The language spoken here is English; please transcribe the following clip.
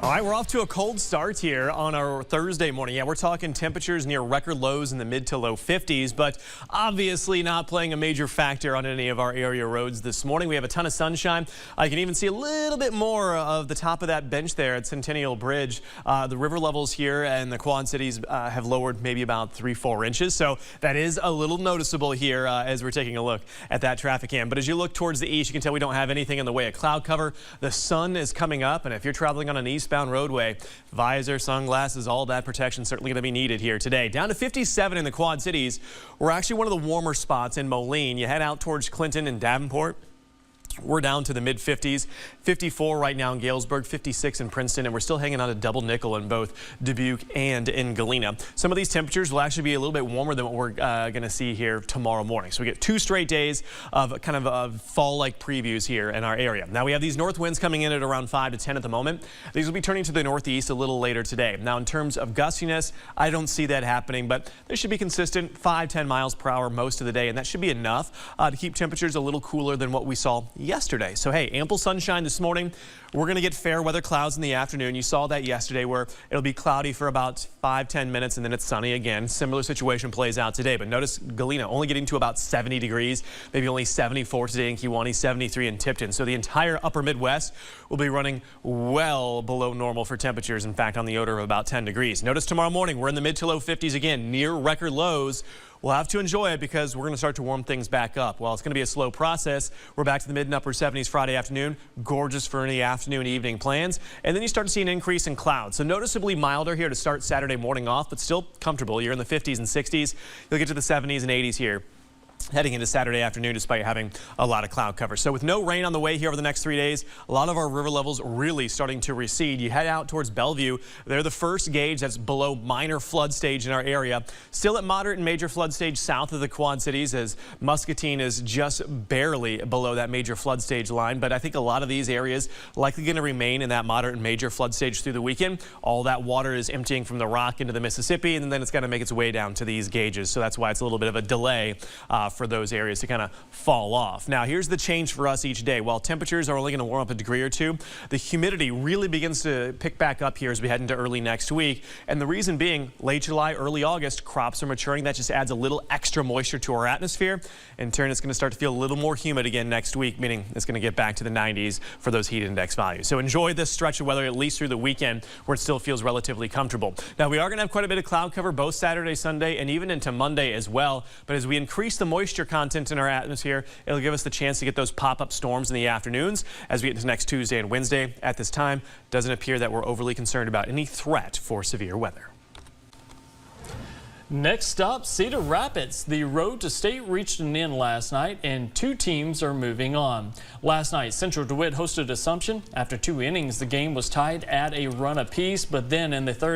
All right, we're off to a cold start here on our Thursday morning. Yeah, we're talking temperatures near record lows in the mid to low 50s, but obviously not playing a major factor on any of our area roads this morning. We have a ton of sunshine. I can even see a little bit more of the top of that bench there at Centennial Bridge. The river levels here and the Quad Cities have lowered maybe about 3-4 inches. So that is a little noticeable here as we're taking a look at that traffic cam. But as you look towards the east, you can tell we don't have anything in the way of cloud cover. The sun is coming up, and if you're traveling on an eastbound roadway, visor, sunglasses, all that protection certainly going to be needed here today. Down to 57 in the Quad Cities. We're actually one of the warmer spots in Moline. You head out towards Clinton and Davenport. We're down to the mid 50s, 54 right now in Galesburg, 56 in Princeton, and we're still hanging on a double nickel in both Dubuque and in Galena. Some of these temperatures will actually be a little bit warmer than what we're going to see here tomorrow morning. So we get 2 straight days of kind of fall-like previews here in our area. Now we have these north winds coming in at around 5 to 10 at the moment. These will be turning to the northeast a little later today. Now in terms of gustiness, I don't see that happening, but they should be consistent 5-10 miles per hour most of the day, and that should be enough to keep temperatures a little cooler than what we saw yesterday. So hey, ample sunshine this morning. We're going to get fair weather clouds in the afternoon. You saw that yesterday where it'll be cloudy for about 5-10 minutes and then it's sunny again. Similar situation plays out today, but notice Galena only getting to about 70 degrees, maybe only 74 today in Kewaunee, 73 in Tipton. So the entire upper Midwest will be running well below normal for temperatures. In fact, on the order of about 10 degrees. Notice tomorrow morning we're in the mid to low 50s again, near record lows. We'll have to enjoy it because we're going to start to warm things back up. While it's going to be a slow process, we're back to the mid and upper 70s Friday afternoon. Gorgeous for any afternoon, evening plans. And then you start to see an increase in clouds. So noticeably milder here to start Saturday morning off, but still comfortable. You're in the 50s and 60s. You'll get to the 70s and 80s here heading into Saturday afternoon despite having a lot of cloud cover. So with no rain on the way here over the next 3 days, a lot of our river levels really starting to recede. You head out towards Bellevue. They're the first gauge that's below minor flood stage in our area. Still at moderate and major flood stage south of the Quad Cities, as Muscatine is just barely below that major flood stage line. But I think a lot of these areas likely going to remain in that moderate and major flood stage through the weekend. All that water is emptying from the Rock into the Mississippi, and then it's going to make its way down to these gauges. So that's why it's a little bit of a delay for those areas to kind of fall off. Now here's the change for us each day. While temperatures are only going to warm up a degree or two, the humidity really begins to pick back up here as we head into early next week. And the reason being, late July, early August, crops are maturing. That just adds a little extra moisture to our atmosphere. In turn, it's going to start to feel a little more humid again next week, meaning it's going to get back to the 90s for those heat index values. So enjoy this stretch of weather at least through the weekend where it still feels relatively comfortable. Now we are going to have quite a bit of cloud cover both Saturday, Sunday, and even into Monday as well. But as we increase the moisture content in our atmosphere, it'll give us the chance to get those pop-up storms in the afternoons as we get into next Tuesday and Wednesday. At this time, doesn't appear that we're overly concerned about any threat for severe weather. Next up, Cedar Rapids. The road to state reached an end last night and 2 teams are moving on. Last night, Central DeWitt hosted Assumption. After 2 innings, the game was tied at a run apiece, but then in the third